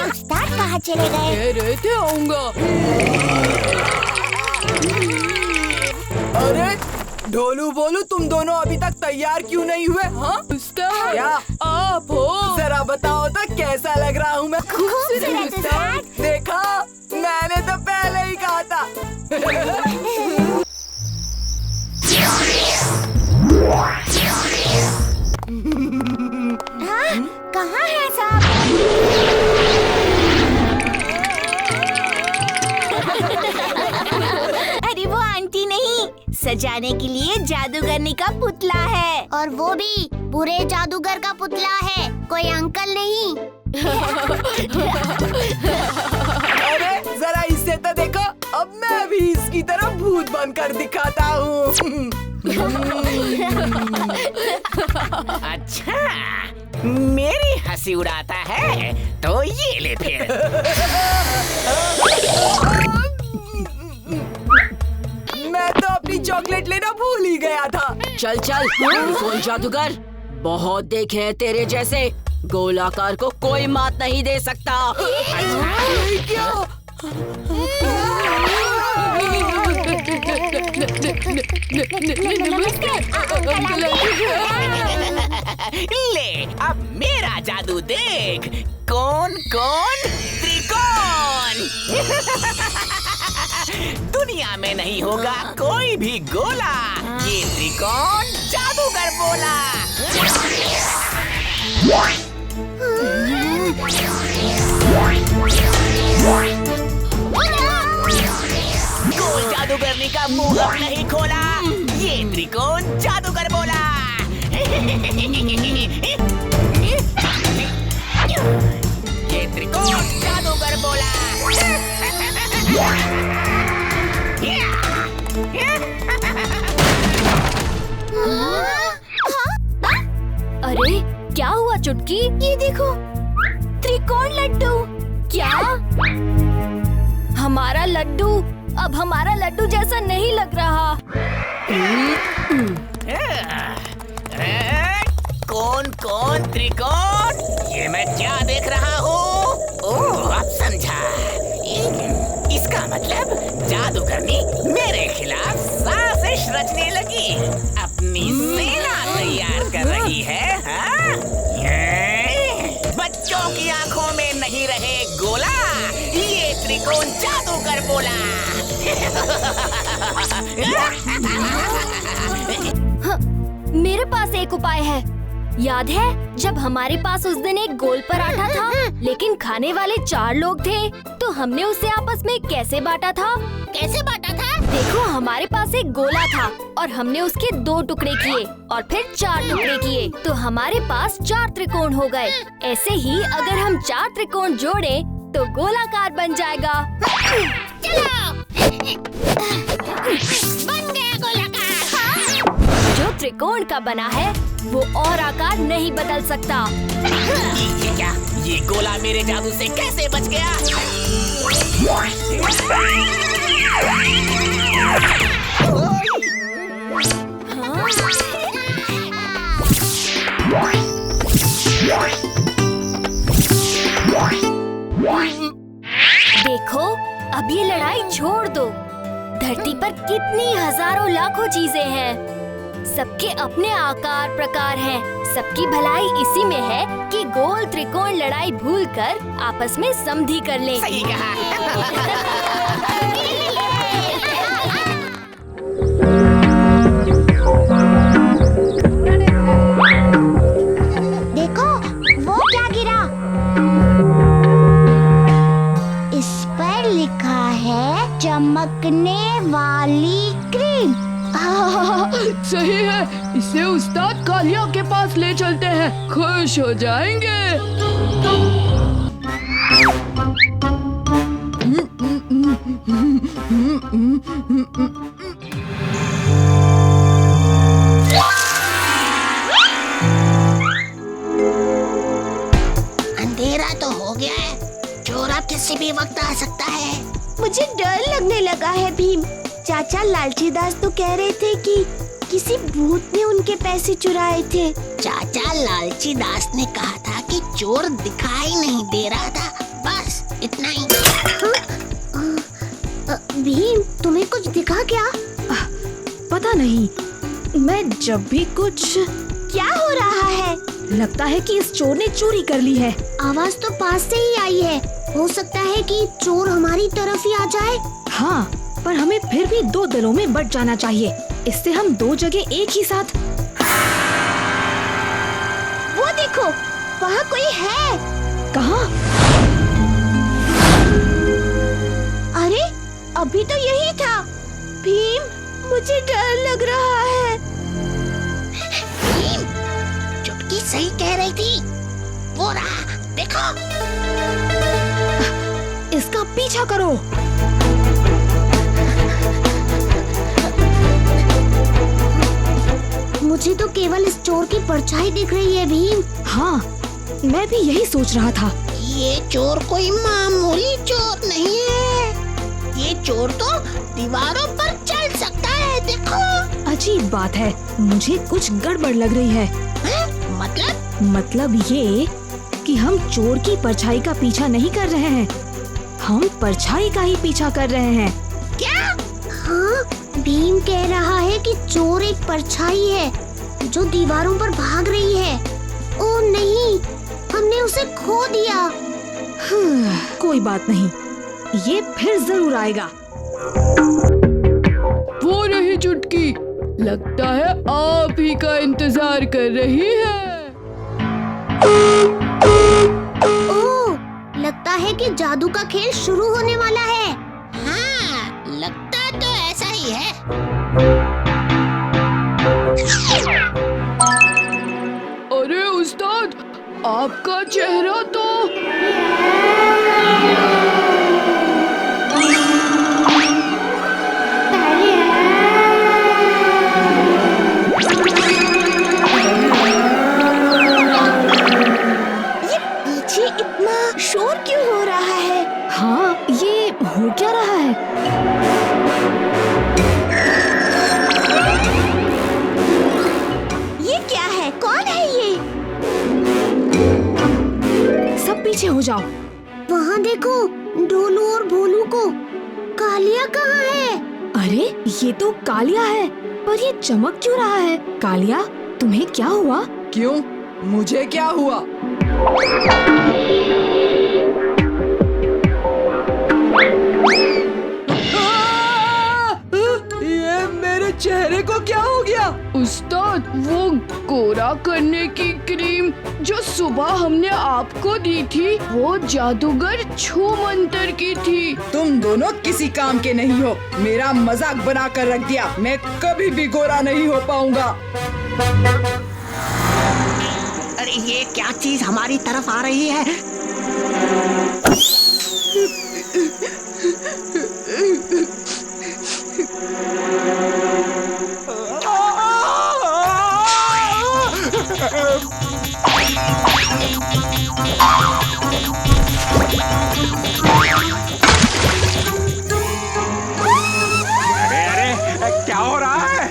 उस्ताद कहाँ चले गए? कह रहे थे आऊंगा। अरे ढोलू बोलू, तुम दोनों अभी तक तैयार क्यों नहीं हुए? हाँ उस्ताद, क्या आप हो? जरा बताओ तो कैसा लग रहा हूँ मैं? खूबसूरत उस्ताद। देखा, मैंने तो पहले ही कहा था। हाँ, कहाँ है साहब? अरे वो आंटी नहीं, सजाने के लिए जादूगरनी का पुतला है। और वो भी बुरे जादूगर का पुतला है, कोई अंकल नहीं। अरे जरा इससे तो देखो, अब मैं भी इसकी तरह भूत बनकर दिखाता हूँ। अच्छा, मेरी हंसी उड़ाता है तो ये ले फिर। मैं तो अपनी चॉकलेट लेना भूल ही गया था। चल चल, कौन जादूगर? बहुत देखे हैं तेरे जैसे, गोलाकार को कोई मात नहीं दे सकता। क्या? ले, अब मेरा जादू देख। कौन कौन त्रिकोण। दुनिया में नहीं होगा कोई भी गोला, ये त्रिकोण जादूगर बोला। गोल जादूगरनी का मुंह अब नहीं खोला, ये त्रिकोण जादूगर बोला। ये त्रिकोण जादूगर बोला। अरे क्या हुआ चुटकी? ये देखो, त्रिकोण लड्डू। क्या? हमारा लड्डू अब हमारा लड्डू जैसा नहीं लग रहा। कौन कौन त्रिकोण? ये मैं क्या देख रहा हूँ? ओह, अब समझा। इसका मतलब जादूगरनी मेरे खिलाफ साजिश रचने लगी, अपनी सेना तैयार कर रही है। हाँ? बच्चों की आंखों में नहीं रहे गोला, ये त्रिकोण जादूगर बोला। हाँ, मेरे पास एक उपाय है। याद है जब हमारे पास उस दिन एक गोल पराठा था, लेकिन खाने वाले 4 लोग थे, तो हमने उसे आपस में कैसे बांटा था? कैसे बांटा था? देखो, हमारे पास एक गोला था और हमने उसके 2 टुकड़े किए और फिर 4 टुकड़े किए, तो हमारे पास 4 त्रिकोण हो गए। ऐसे ही अगर हम 4 त्रिकोण जोड़े तो गोलाकार बन जाएगा। चलो! बन गया गोलाकार। हाँ? जो त्रिकोण का बना है वो और आकार नहीं बदल सकता। ये क्या? ये गोला मेरे जादू से कैसे बच गया? देखो, अब ये लड़ाई छोड़ दो। धरती पर कितनी हजारों लाखों चीजें हैं, सबके अपने आकार प्रकार हैं। सबकी भलाई इसी में है कि गोल त्रिकोण लड़ाई भूलकर आपस में समझी कर लें। सही कहा। देखो, वो क्या गिरा? इस पर लिखा है चमकने वाली क्रीम। सही है, इसे उस्ताद कालिया के पास ले चलते हैं, खुश हो जाएंगे। अंधेरा तो हो गया है, चोर अब किसी भी वक्त आ सकता है। मुझे डर लगने लगा है भीम। चाचा लालची दास तो कह रहे थे कि किसी भूत ने उनके पैसे चुराए थे। चाचा लालची दास ने कहा था कि चोर दिखाई नहीं दे रहा था, बस इतना ही। भीम, तुम्हें कुछ दिखा क्या? पता नहीं, मैं जब भी कुछ क्या हो रहा है? लगता है कि इस चोर ने चोरी कर ली है। आवाज तो पास से ही आई है। हो सकता है कि चोर हमारी तरफ ही आ जाए। हाँ, पर हमें फिर भी 2 दलों में बट जाना चाहिए। इससे हम 2 जगह एक ही साथ। वो देखो, वहाँ कोई है। कहाँ? अरे, अभी तो यही था। भीम, मुझे डर लग रहा है। भीम, चुटकी सही कह रही थी। वो रहा, देखो। इसका पीछा करो। मुझे तो केवल इस चोर की परछाई दिख रही है भीम। हाँ, मैं भी यही सोच रहा था। ये चोर कोई मामूली चोर नहीं है। ये चोर तो दीवारों पर चढ़ सकता है, देखो। अजीब बात है, मुझे कुछ गड़बड़ लग रही है। मतलब ये कि हम चोर की परछाई का पीछा नहीं कर रहे हैं, हम परछाई का ही पीछा कर रहे हैं। क्या? हाँ, भीम कह रहा है कि चोर एक परछाई है जो दीवारों पर भाग रही है। ओह नहीं, हमने उसे खो दिया। कोई बात नहीं, ये फिर जरूर आएगा। वो रही चुटकी, लगता है आप ही का इंतजार कर रही है। ओह, लगता है कि जादू का खेल शुरू होने वाला है। हाँ, लगता तो ऐसा ही है। अरे उस्ताद, आपका चेहरा तो पीछे इतना शोर क्यों हो रहा है? हाँ, ये हो क्या रहा है? ये क्या है? कौन है ये? सब पीछे हो जाओ। वहाँ देखो, ढोलू और भोलू को। कालिया कहाँ है? अरे, ये तो कालिया है, पर ये चमक क्यों रहा है? कालिया, तुम्हें क्या हुआ? क्यों? मुझे क्या हुआ? ये मेरे चेहरे को क्या हो गया? उस्ताद, वो गोरा करने की क्रीम जो सुबह हमने आपको दी थी, वो जादूगर छू मंतर की थी। तुम दोनों किसी काम के नहीं हो। मेरा मजाक बना कर रख दिया। मैं कभी भी गोरा नहीं हो पाऊंगा। अरे ये क्या चीज हमारी तरफ आ रही है? अरे क्या हो रहा है?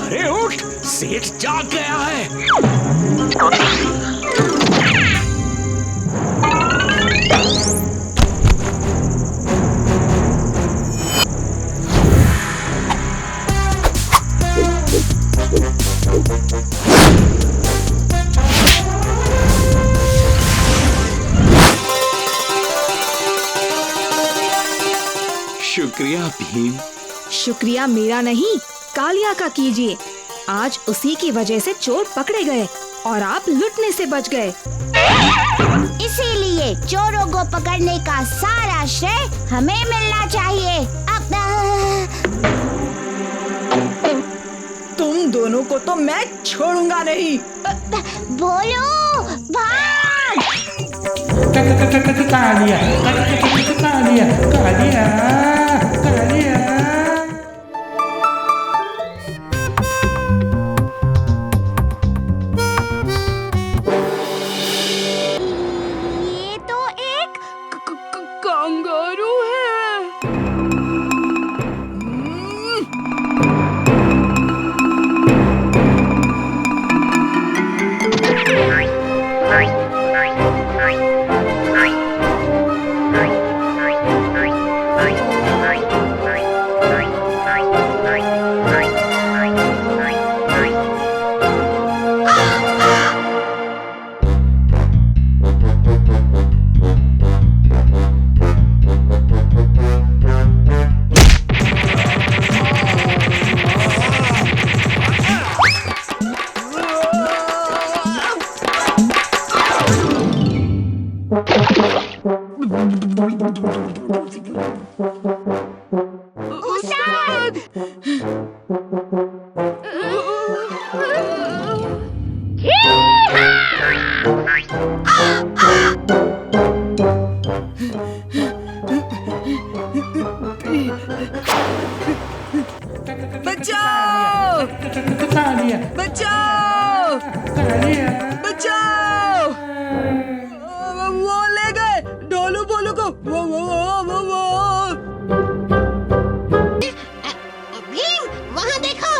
अरे उठ, सेठ जाग गया है। शुक्रिया भीम। शुक्रिया मेरा नहीं, कालिया का कीजिए। आज उसी की वजह से चोर पकड़े गए और आप लुटने से बच गए। इसीलिए चोरों को पकड़ने का सारा श्रेय हमें मिलना चाहिए। तुम दोनों को तो मैं छोड़ूंगा नहीं। बोलो, भाग! कालिया, कालिया, कालिया, कालिया। ये तो एक कंगारू है। उस्ताद! बचाओ! बचाओ! बचाओ! वो ले गए ढोलू बोलू को। वो। भीम, वहाँ देखो।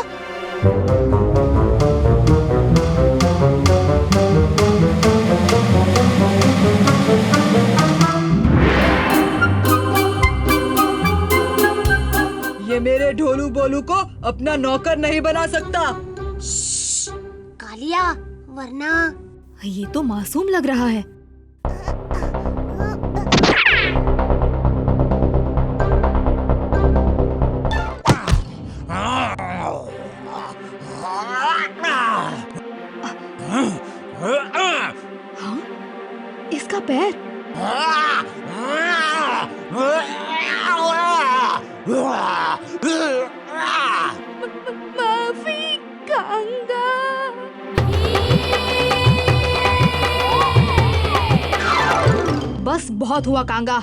ये मेरे ढोलू बोलू को अपना नौकर नहीं बना सकता। कालिया, वरना ये तो मासूम लग रहा है। हाँ? इसका पैर। माफी कांगा। बस बहुत हुआ कांगा।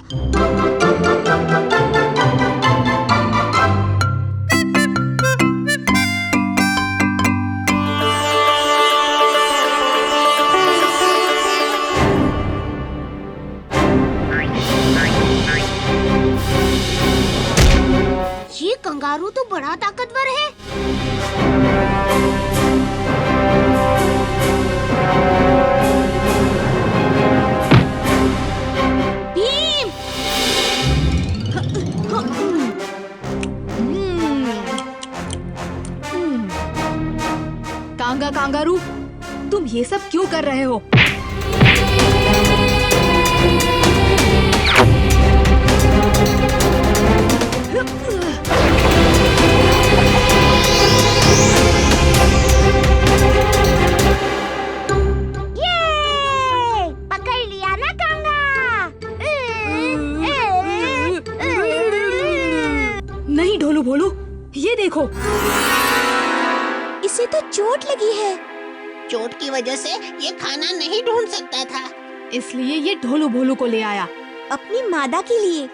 ये कंगारू तो बड़ा ताकतवर है। भीम! कांगा कांगारू, तुम ये सब क्यों कर रहे हो? ये! पकड़ लिया ना कांगा। नहीं ढोलू भोलू, ये देखो। इसे तो चोट लगी है। चोट की वजह से ये खाना नहीं ढूंढ सकता था। इसलिए ये ढोलू भोलू को ले आया। अपनी मादा के लिए।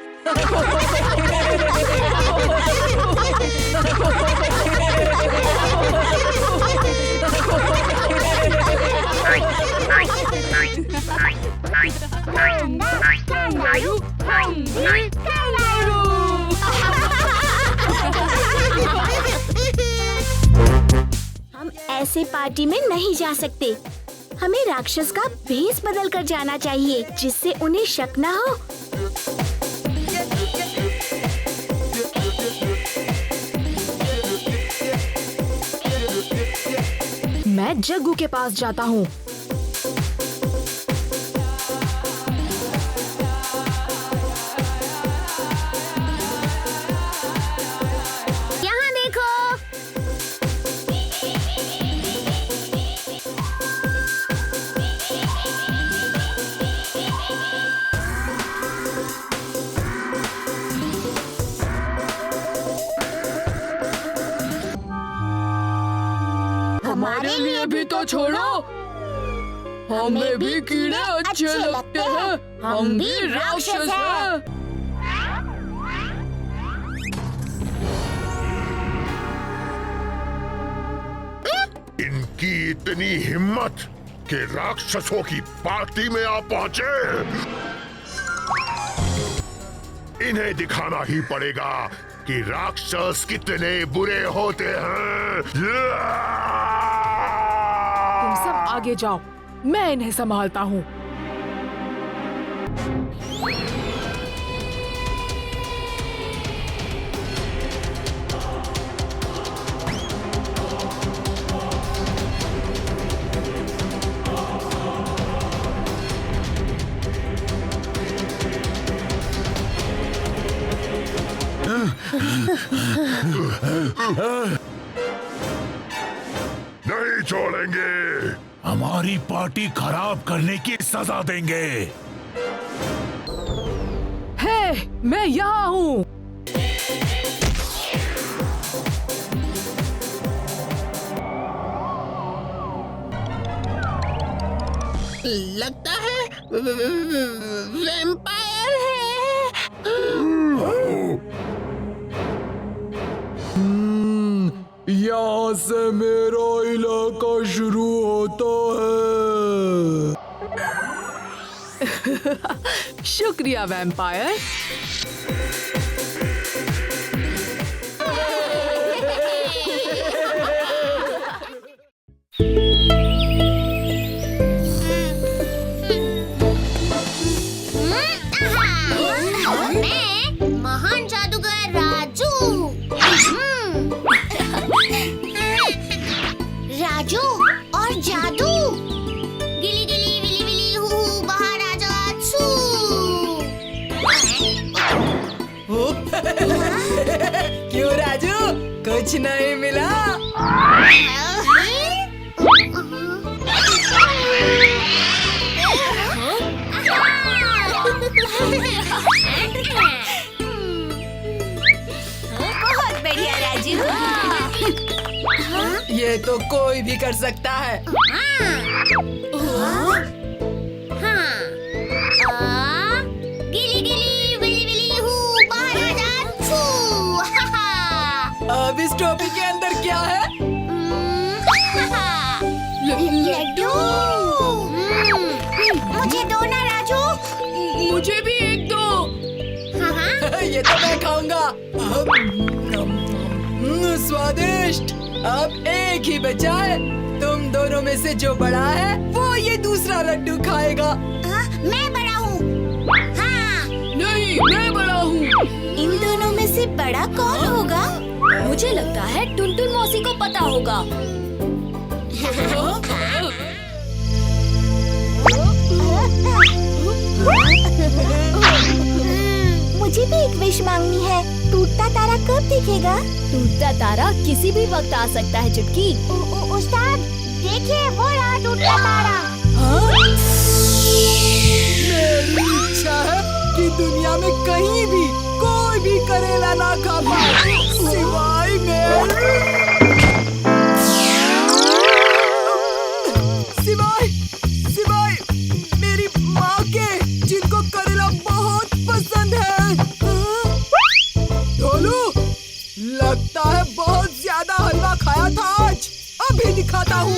हम ऐसे पार्टी में नहीं जा सकते। हमें राक्षस का भेष बदल कर जाना चाहिए, जिससे उन्हें शक न हो। मैं जग्गू के पास जाता हूँ। यहाँ देखो। हमारे लिए भी तो छोड़ो। हमें भी कीड़े अच्छे लगते हैं। हम भी राक्षस हैं। इनकी इतनी हिम्मत कि राक्षसों की पार्टी में आ पहुंचे। इन्हें दिखाना ही पड़ेगा कि राक्षस कितने बुरे होते हैं। तुम सब आगे जाओ, मैं इन्हें संभालता हूँ। नहीं छोड़ेंगे। हमारी पार्टी खराब करने की सजा देंगे। हे, मैं यहाँ हूँ। लगता है वैम्पायर है। यहाँ से मेरा इलाका शुरू होता है। शुक्रिया वैम्पायर। मैं महान जादूगर राजू। राजू और जादू। गिली गिली विली विली हू हू बाहर आ जा छू। क्यों राजू, कुछ नहीं मिला? बहुत बढ़िया राजू। ये तो कोई भी कर सकता है। गिली गिली विली विली हू बाहर आ जा छू। अब इस टोपी के अंदर क्या है? लड्डू। मुझे दो ना राजू। मुझे भी एक दो। ये तो मैं खाऊंगा। स्वादिष्ट। अब एक ही बचा है। तुम दोनों में से जो बड़ा है वो ये दूसरा लड्डू खाएगा। मैं बड़ा हूँ। हाँ। नहीं, मैं बड़ा हूँ। इन दोनों में से बड़ा कौन होगा? मुझे लगता है टुनटुन मौसी को पता होगा। मुझे भी एक विश मांगनी है। टूटता तारा कब दिखेगा? टूटता तारा किसी भी वक्त आ सकता है चुटकी। उस्ताद देखिए, वो रहा टूटता तारा। मेरी इच्छा है कि दुनिया में कहीं भी कोई भी करेला ना खा पाए सिवाय सिवाय मेरी माँ के, जिनको करेला बहुत पसंद है। ढोलू, लगता है बहुत ज्यादा हलवा खाया था आज। अभी दिखाता हूँ।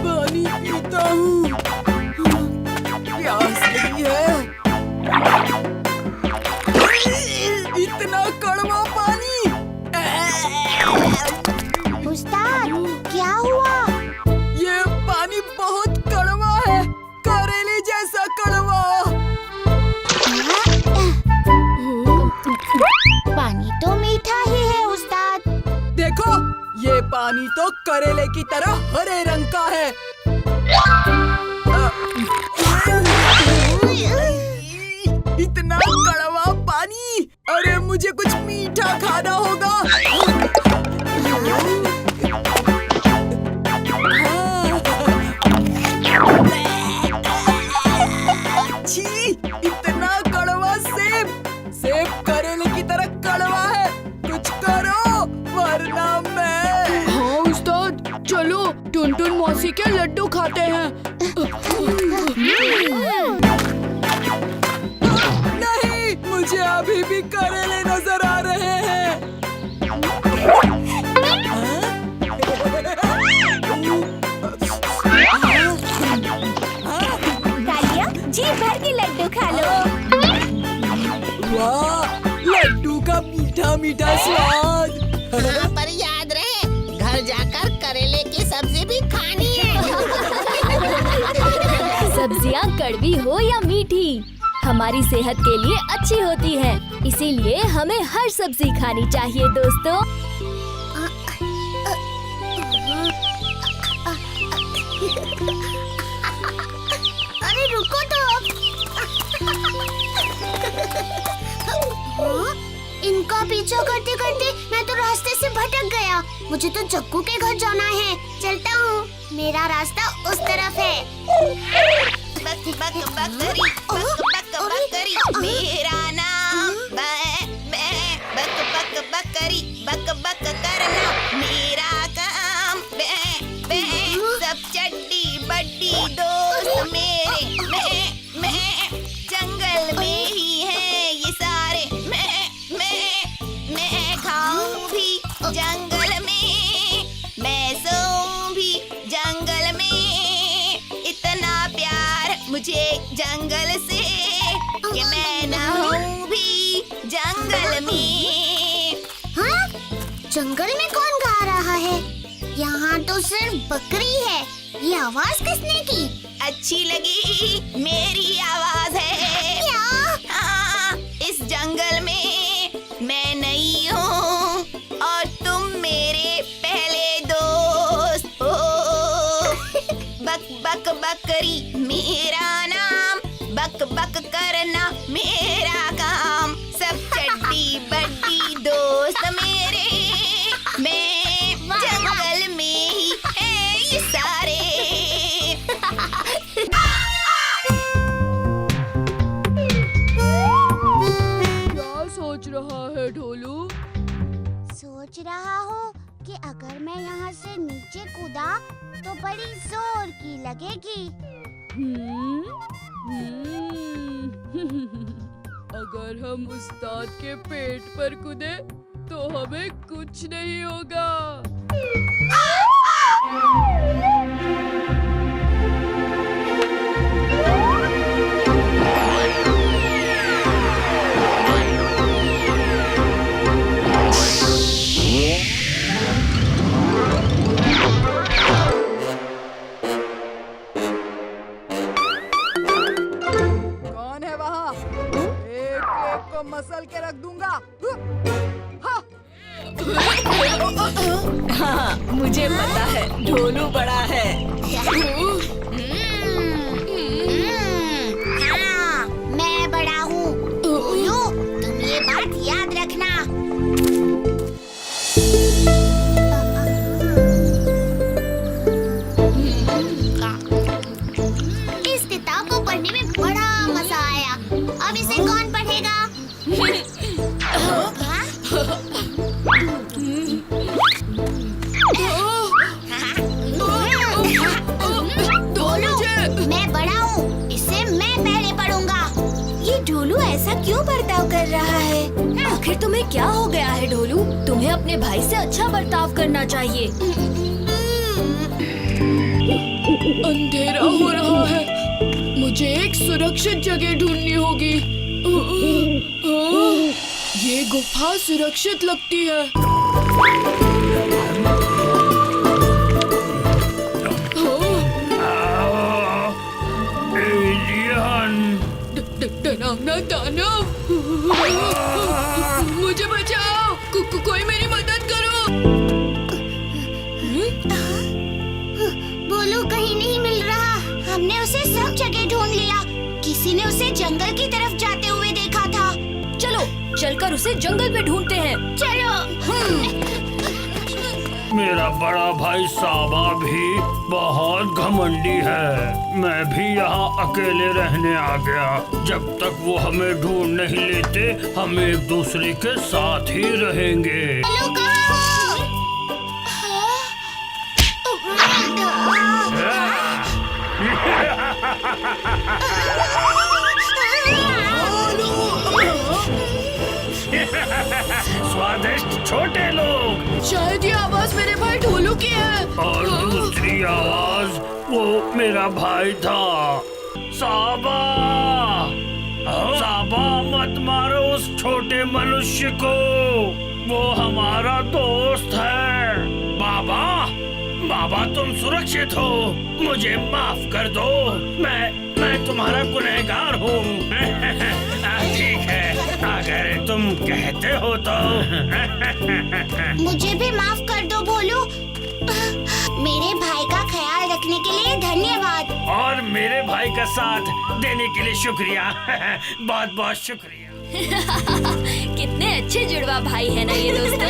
पानी पीता हूँ, प्यास लगी है। इतना कड़वा पानी। उस्ताद क्या हुआ? ये पानी बहुत कड़वा है, करेले जैसा कड़वा। पानी तो मीठा ही है उस्ताद। देखो, ये पानी तो करेले की तरह हरे रंग का है। इतना कड़वा पानी। अरे मुझे कुछ मीठा खाना होगा। छी, इतना कड़वा सेब। सेब करेले की तरह कड़वा है। कुछ करो वरना मैं। हाँ उस्ताद, चलो टुनटुन मौसी के लड्डू खाते हैं। नहीं, मुझे अभी भी करेले नजर आ रहे हैं। तालिया, जी भर के लड्डू खा लो। वाह, लड्डू का मीठा मीठा स्वाद। हाँ, पर याद रहे, घर जाकर करेले की सब्जी भी खानी है। सब्जियाँ कड़वी हो या मीठी, हमारी सेहत के लिए अच्छी होती है। इसीलिए हमें हर सब्जी खानी चाहिए दोस्तों। अरे रुको तो। पीछा करते करते मैं तो रास्ते से भटक गया। मुझे तो जग्गू के घर जाना है। चलता हूँ, मेरा रास्ता उस तरफ है। बक बक बकरी, बक बक बकरी, मेरा नाम बक बक बकरी, बक बक करना मेरा काम। सब चड्डी बड्डी दोस्त मेरे, मैं जंगल में ही है ये सारे। मैं खाऊं भी जंगल में, मैं सोऊं भी जंगल में। इतना प्यार मुझे जंगल से कि मैं नहाऊं भी जंगल में। हाँ? जंगल में कौन गा रहा है? यहाँ तो सिर्फ बकरी है। ये आवाज किसने की? अच्छी लगी मेरी आवाज है क्या? हाँ, इस जंगल में मैं नई हूँ और तुम मेरे पहले दोस्त हो। बक बक बकरी मेरा नाम, बक बक करना मेरा काम। सब चड्डी बड्डी दोस्त मेरे, मैं जंगल में ही है ये सारे। क्या सोच रहा है ढोलू? सोच रहा हूँ कि अगर मैं यहाँ से नीचे कूदा तो बड़ी जोर की लगेगी। अगर हम उस्ताद के पेट पर कूदे तो हमें कुछ नहीं होगा। कौन है वहाँ? एक एक को मसल के रख दूंगा। हाँ, मुझे पता है ढोलू बड़ा है। हाँ, मैं बड़ा हूँ। ढोलू, तुम ये बात याद रखना। इस किताब को पढ़ने में बड़ा मजा आया। अब इसे कौन पढ़ेगा? ढोलू, मैं बड़ा हूँ, इसे मैं पहले पढ़ूंगा। ये ढोलू ऐसा क्यों बर्ताव कर रहा है? आखिर तुम्हें क्या हो गया है ढोलू? तुम्हें अपने भाई से अच्छा बर्ताव करना चाहिए। अंधेरा हो रहा है, मुझे एक सुरक्षित जगह ढूंढनी होगी। ये गुफा सुरक्षित लगती है। डरावना दानव, मुझे बचाओ। कोई मेरी मदद करो। बोलू कहीं नहीं मिल रहा। हमने उसे सब जगह ढूंढ लिया। किसी ने उसे जंगल की तरफ जाते हुए देखा था। चलो चलकर उसे जंगल में ढूंढते हैं। चलो। मेरा बड़ा भाई साबा भी बहुत घमंडी है। मैं भी यहाँ अकेले रहने आ गया। जब तक वो हमें ढूंढ नहीं लेते, हम एक दूसरे के साथ ही रहेंगे। बोलू कहाँ स्वादिष्ट छोटे लोग। शायद ये आवाज मेरे भाई ढोलू की है। और दूसरी आवाज वो मेरा भाई था, साबा। साबा, मत मारो उस छोटे मनुष्य को, वो हमारा दोस्त है। बाबा, बाबा तुम सुरक्षित हो, मुझे माफ कर दो। मैं तुम्हारा गुनहगार हूँ। ठीक है, अगर तुम कहते हो तो। मुझे भी माफ कर दो भोलू। मेरे भाई का ख्याल रखने के लिए धन्यवाद। और मेरे भाई का साथ देने के लिए शुक्रिया। बहुत बहुत शुक्रिया। कितने अच्छे जुड़वा भाई है ना ये दोस्तों।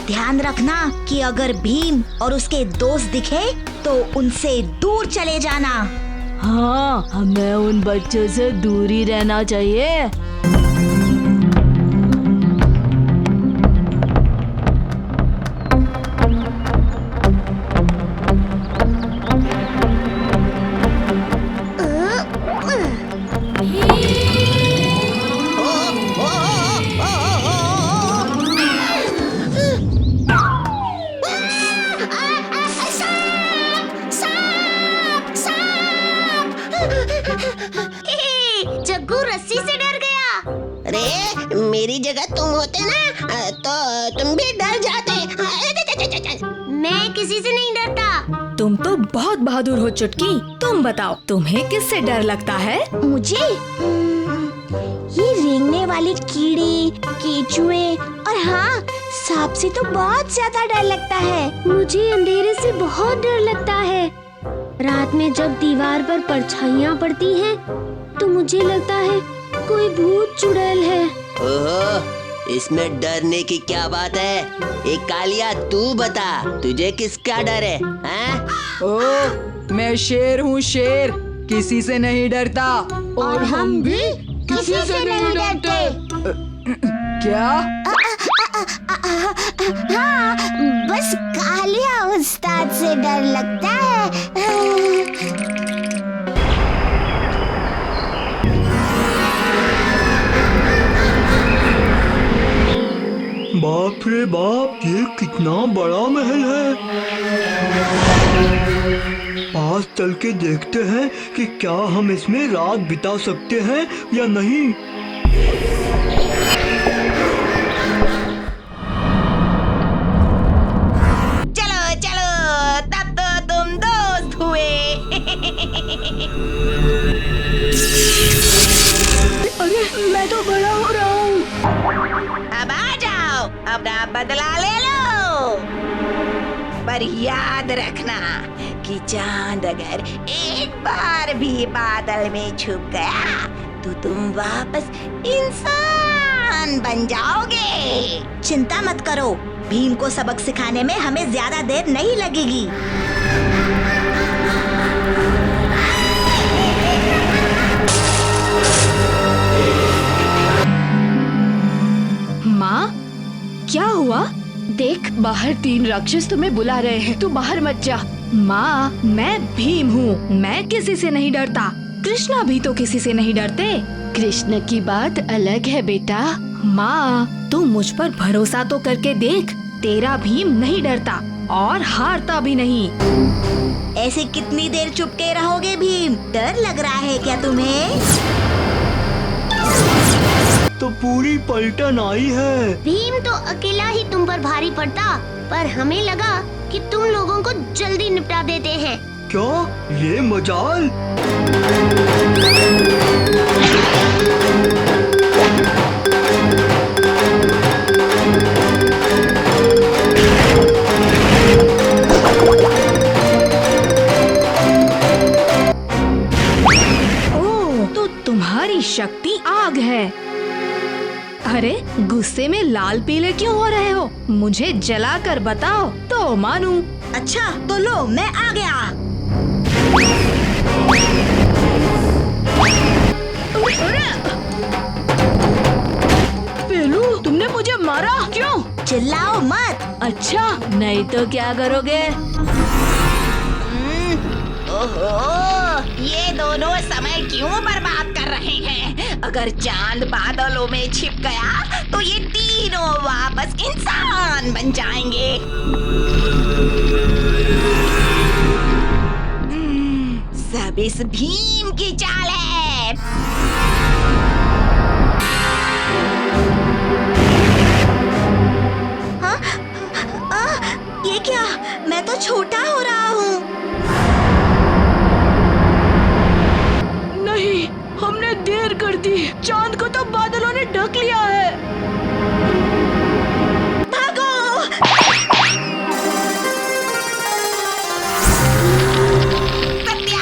ध्यान रखना कि अगर भीम और उसके दोस्त दिखे तो उनसे दूर चले जाना। हाँ, हमें उन बच्चों से दूर ही रहना चाहिए। जग्गू रस्सी से डर गया। अरे मेरी जगह तुम होते ना तो तुम भी डर जाते। मैं किसी से नहीं डरता। तुम तो बहुत बहादुर हो चुटकी। तुम बताओ, तुम्हें किससे डर लगता है? मुझे ये रेंगने वाले कीड़े, केचुए और हाँ, सांप से तो बहुत ज्यादा डर लगता है। मुझे अंधेरे से बहुत डर लगता है। रात में जब दीवार पर परछाइयाँ पड़ती हैं, तो मुझे लगता है कोई भूत चुड़ैल है। ओहो, इसमें डरने की क्या बात है? एक कालिया, तू बता, तुझे किसका डर है? हैं? ओ, मैं शेर हूँ, शेर, किसी से नहीं डरता। और हम भी किसी से नहीं डरते। क्या? हाँ, बस कालिया उस्ताद से डर लगता है। बाप रे बाप, ये कितना बड़ा महल है। पास चल के देखते हैं कि क्या हम इसमें रात बिता सकते हैं या नहीं। चलो चलो, तब तो तुम दोस्त हुए। अरे मैं तो बड़ा हो रहा हूँ। अब आ जाओ, अपना बदला ले लो। पर याद रखना कि चांद अगर एक बार भी बादल में छुप गया तो तुम वापस इंसान बन जाओगे। चिंता मत करो, भीम को सबक सिखाने में हमें ज्यादा देर नहीं लगेगी। माँ, क्या हुआ? देख, बाहर 3 राक्षस तुम्हें बुला रहे हैं। तू बाहर मत जा। माँ, मैं भीम हूँ, मैं किसी से नहीं डरता। कृष्णा भी तो किसी से नहीं डरते। कृष्ण की बात अलग है बेटा। माँ, तू मुझ पर भरोसा तो करके देख, तेरा भीम नहीं डरता और हारता भी नहीं। ऐसे कितनी देर चुपके रहोगे भीम? डर लग रहा है क्या तुम्हें? तो पूरी पलटन आई है। भीम तो अकेला ही तुम पर भारी पड़ता, पर हमें लगा कि तुम लोगों को जल्दी निपटा देते हैं। क्या ये मजाल? ओह, तो तुम्हारी शक्ति आग है। अरे, गुस्से में लाल पीले क्यों हो रहे हो? मुझे जला कर बताओ तो मानूं। अच्छा तो लो, मैं आ गया। पेलू, तुमने मुझे मारा क्यों? चिल्लाओ मत। अच्छा, नहीं तो क्या करोगे? ओहो, ये दोनों समय क्यों बर्बाद कर रहे हैं? अगर चांद बादलों में छिप गया तो ये तीनों वापस इंसान बन जाएंगे। सब इस भीम की चाल है। हाँ? ये क्या? मैं तो छोटा हो रहा हूँ। नहीं, हमने देर कर दी। चांद को तो बादलों ने ढक लिया है। भागो! सत्या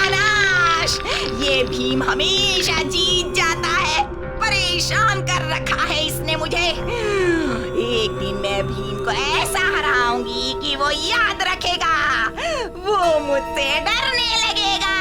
हमेशा जीत जाता है। परेशान कर रखा है इसने मुझे। एक दिन मैं भीम को ऐसा हराऊंगी कि वो याद रखेगा, वो मुझसे डरने लगेगा।